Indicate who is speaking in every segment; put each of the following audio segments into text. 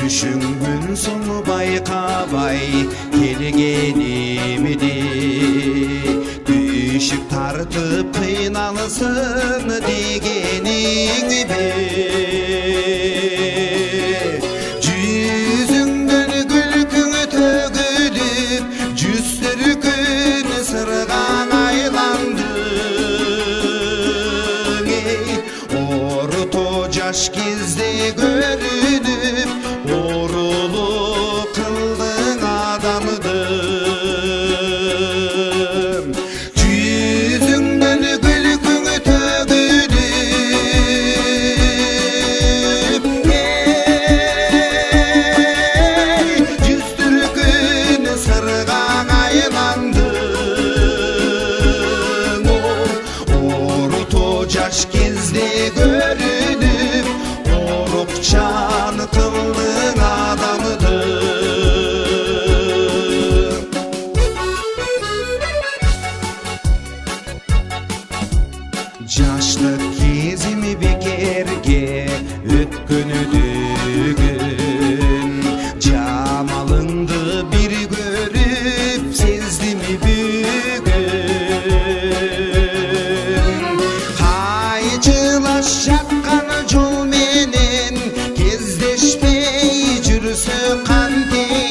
Speaker 1: Düşüngün sonu baykabay kelgenimdi, düşüp tartıp kıynalısın degenin gibi. Yüzünden gülkünü tөгülüp, жүздөркүн сыргаң айландың. Орто жаш кезде көрүнүп, oruluk kıldın adamdım. Yüzünden gülkünü tөгülüp, жүздөркүн сыргаң айландың. Orto жаш кезде көрүнүп, orukçan kıldın adamıdır. Jaşlık kezimi bekerge ötkönüdügün, jamalыңды bir görüp sezdim bugün. Kayçılaş jakkan жол менен кездешпей жүрсөң кантейм.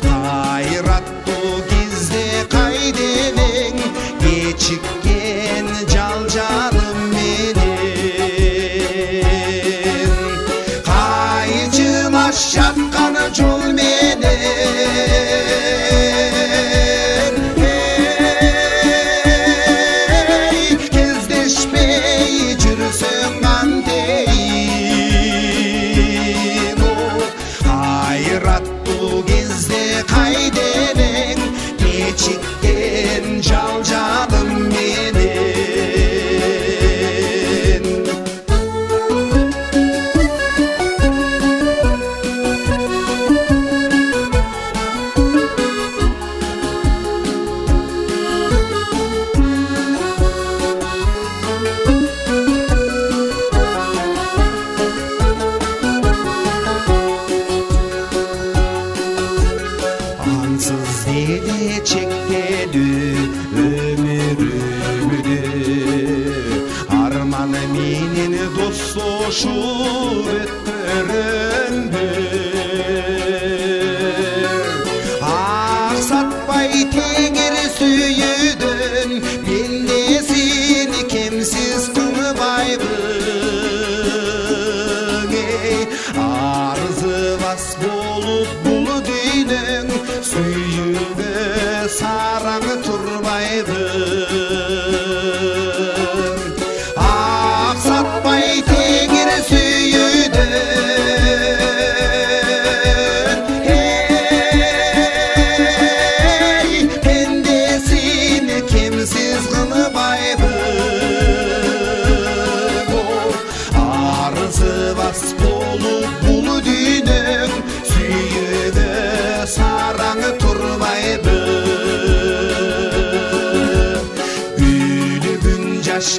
Speaker 1: Кайраттуу кезде кайдебең, кечиккен жалжалым менен. Кайчылаш жаткан жол менен, кездешпей жүрсөң кантейм. Кайраттуу кезде кайдебең, кечиккен жалжалым менен. Ansız deli çekeli ömürümdü, arman menен dostlaşıp ötkөрөндү. Aksatpay teңир сүйүүдөн, мен де сени кемсиз кылбайбын. Арзыбас болуп бул дүйнөң, сүйүүгө сараң турбайбын. Аксатпай теңир сүйүүдөн, пендесин кемсиз кылбайбын. Арзыбас болуп бул дүйнөң, сүйүүгө сараң турбайбын. Гүлүгүн жаш